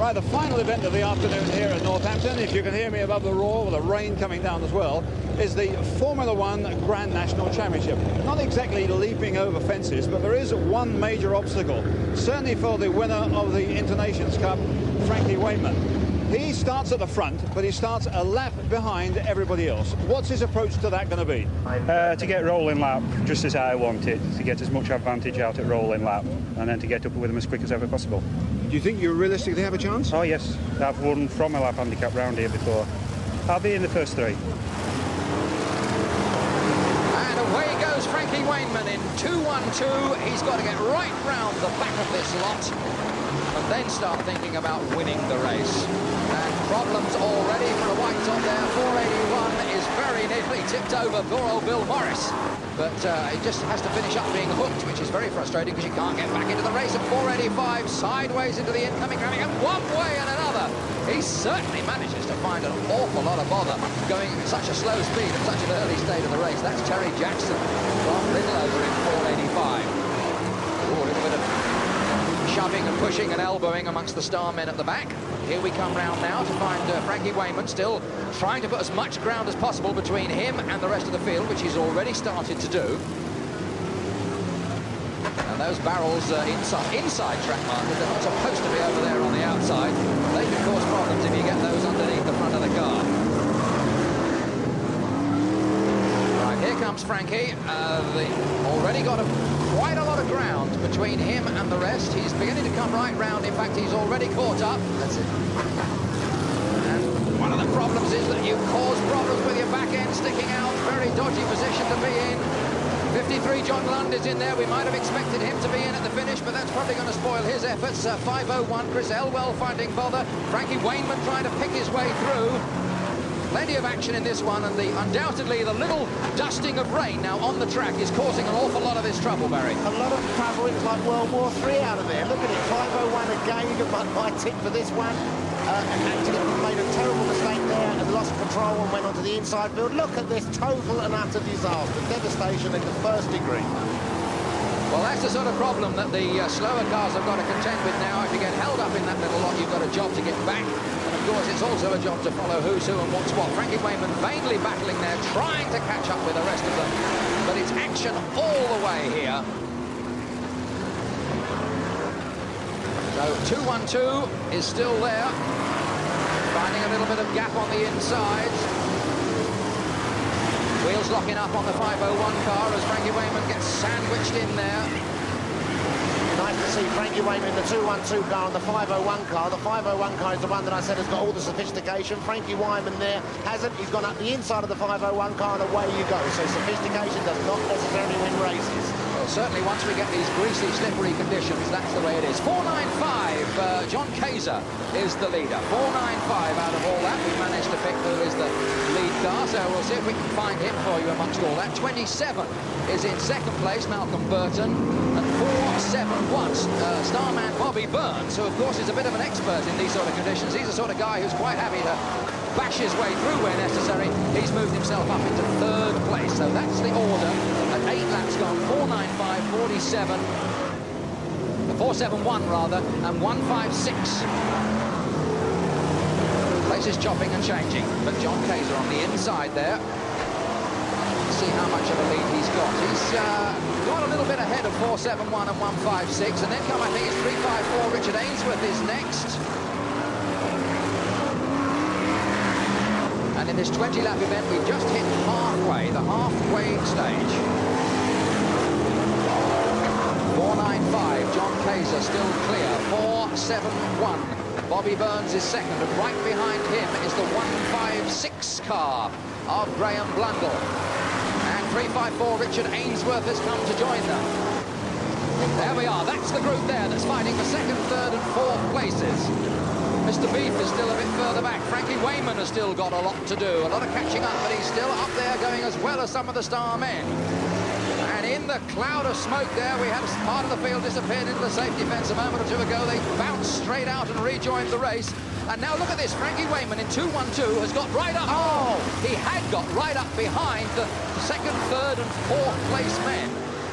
Right, the final event of the afternoon here at Northampton, if you can hear me above the roar with the rain coming down as well, is the Formula One Grand National Championship. Not exactly leaping over fences, but there is one major obstacle, certainly for the winner of the Internations Cup, Frankie Wayman. He starts at the front, but he starts a lap behind everybody else. What's his approach to that going to be? To get rolling lap, just as I want it, to get as much advantage out at rolling lap, and then to get up with them as quick as ever possible. Do you think you realistically have a chance? Oh yes, I've won from a lap handicap round here before. I'll be in the first three. And away goes Frankie Wayman in 2-1-2. He's got to get right round the back of this lot and then start thinking about winning the race. And problems already for a white top there. 481 is very nearly tipped over poor old Bill Morris. But he just has to finish up being hooked, which is very frustrating because you can't get back into the race at 485, sideways into the incoming traffic, and one way and another. He certainly manages to find an awful lot of bother going at such a slow speed at such an early stage of the race. That's Terry Jackson from Little over in 485. Ooh, a little bit of shoving and pushing and elbowing amongst the star men at the back. Here we come round now to find Frankie Wayman still trying to put as much ground as possible between him and the rest of the field, which he's already started to do. And those barrels inside track markers, they're not supposed to be over there on the outside. They can cause problems if you get those underneath the front of the car. Right, here comes Frankie. Already got quite a lot of ground between him and the rest. He's beginning to come right round. In fact, he's already caught up. That's it. And one of the problems is that you cause problems with your back end sticking out. Very dodgy position to be in. 53 John Lund is in there. We might have expected him to be in at the finish, but that's probably going to spoil his efforts. 501, Chris Elwell finding bother. Frankie Wayman trying to pick his way through. Plenty of action in this one, and undoubtedly the little dusting of rain now on the track is causing an awful lot of this trouble, Barry. A lot of trouble. It's like World War III out of there. Look at it, 501 again. My tip for this one. Actually made a terrible mistake there and lost control and went onto the inside field. Look at this total and utter disaster. Devastation in the first degree. Well, that's the sort of problem that the slower cars have got to contend with now. If you get held up in that little lot, you've got a job to get back. And of course, it's also a job to follow who's who and what's what. Frankie Wayman vainly battling there, trying to catch up with the rest of them. But it's action all the way here. So 2-1-2 is still there. Finding a little bit of gap on the insides. Wheels locking up on the 501 car as Frankie Wayman gets sandwiched in there. Nice to see Frankie Wayman in the 212 car on the 501 car. The 501 car is the one that I said has got all the sophistication. Frankie Wayman there hasn't. He's gone up the inside of the 501 car and away you go. So sophistication does not necessarily win races. Well, certainly once we get these greasy, slippery conditions, that's the way it is. 495, John Kaiser is the leader. 495 out of all that. We managed to pick who is the lead car, so we'll see if we can find him for you amongst all that. 27 is in second place, Malcolm Burton, and 471, starman Bobby Burns, who of course is a bit of an expert in these sort of conditions. He's the sort of guy who's quite happy to bash his way through where necessary. He's moved himself up into third place, so that's the order. At 8 laps gone, 495, 47, 471 rather, and 156. Place is chopping and changing, but John Kaiser on the inside there. Let's see how much of a lead he's got. He's got a little bit ahead of 471 and 156, and then come, I think it's 354. Richard Ainsworth is next. And in this 20-lap event, we've just hit halfway, the halfway stage. 495, John Kaiser still clear. 471, Bobby Burns is second, and right behind him is the 156 car of Graham Blundell. And 354, Richard Ainsworth has come to join them. There we are, that's the group there that's fighting for second, third and fourth places. Mr. Beef is still a bit further back. Frankie Wayman has still got a lot to do, a lot of catching up, but he's still up there going as well as some of the star men. And in the cloud of smoke there, we had part of the field disappeared into the safety fence a moment or two ago. They bounced straight out and rejoined the race. And now look at this, Frankie Wayman in 212 has got right up. Oh, he had got right up behind the second, third and fourth place men.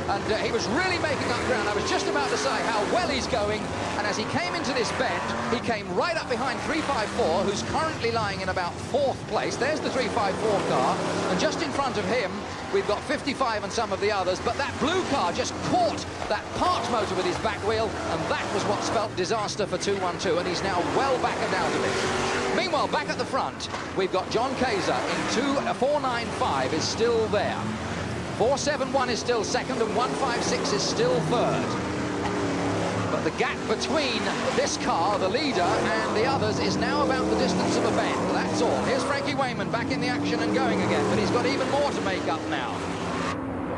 And he was really making up ground. I was just about to say how well he's going. And as he came into this bend, he came right up behind 354, who's currently lying in about 4th place. There's the 354 car. And just in front of him, we've got 55 and some of the others. But that blue car just caught that parked motor with his back wheel. And that was what spelt disaster for 212. And he's now well back and out of it. Meanwhile, back at the front, we've got John Kaiser in 495 is still there. 471 is still second and 156 is still third. But the gap between this car, the leader, and the others is now about the distance of a bend. That's all. Here's Frankie Wayman back in the action and going again, but he's got even more to make up now.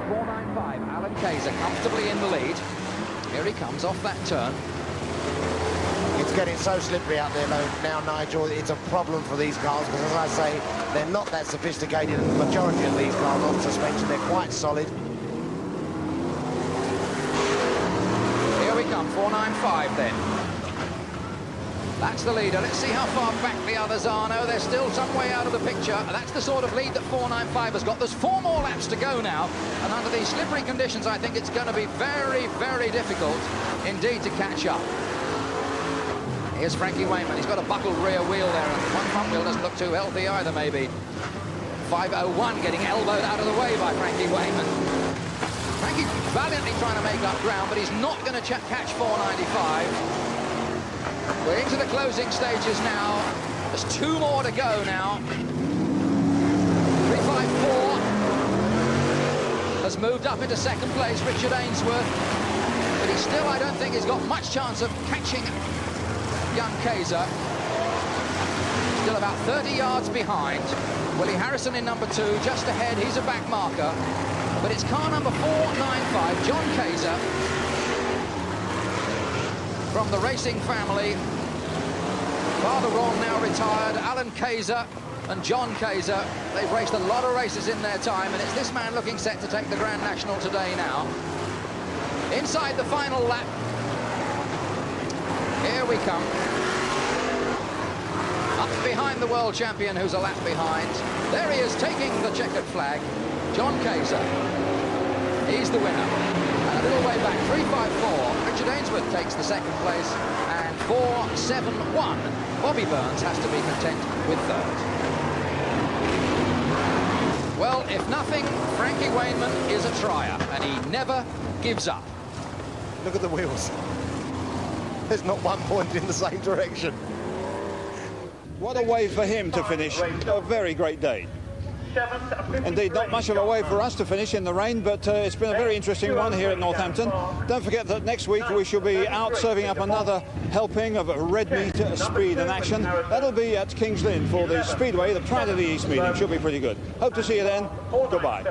495, Alan Kaiser comfortably in the lead. Here he comes off that turn. It's getting so slippery out there now, Nigel. It's a problem for these cars because, as I say, they're not that sophisticated, and the majority of these cars on suspension, they're quite solid. Here we come, 495 then. That's the leader. Let's see how far back the others are. No, they're still some way out of the picture. That's the sort of lead that 495 has got. There's 4 more laps to go now, and under these slippery conditions, I think it's going to be very, very difficult indeed to catch up. Here's Frankie Wayman. He's got a buckled rear wheel there, and one front wheel doesn't look too healthy either, maybe. 501 getting elbowed out of the way by Frankie Wayman. Frankie valiantly trying to make up ground, but he's not going to catch 495. We're into the closing stages now. There's 2 more to go now. 354 has moved up into second place, Richard Ainsworth. But he still, I don't think, he's got much chance of catching young Kaiser. Still about 30 yards behind. Willie Harrison in number 2, just ahead. He's a back marker. But it's car number 495, John Kaiser, from the racing family. Father Ron now retired, Alan Kaiser and John Kaiser. They've raced a lot of races in their time, and it's this man looking set to take the Grand National today now. Inside the final lap. Here we come. Up behind the world champion, who's a lap behind. There he is, taking the checkered flag. John Kaiser. He's the winner. And a little way back, 354. Richard Ainsworth takes the second place. And 471. Bobby Burns has to be content with third. Well, if nothing, Frankie Wayman is a trier, and he never gives up. Look at the wheels. There's not one point in the same direction. What a way for him to finish. A very great day. Indeed, not much of a way for us to finish in the rain, but it's been a very interesting one here at Northampton. Don't forget that next week we shall be out serving up another helping of red meat speed and action. That'll be at King's Lynn for the Speedway, the Pride of the East meeting. Should be pretty good. Hope to see you then. Goodbye.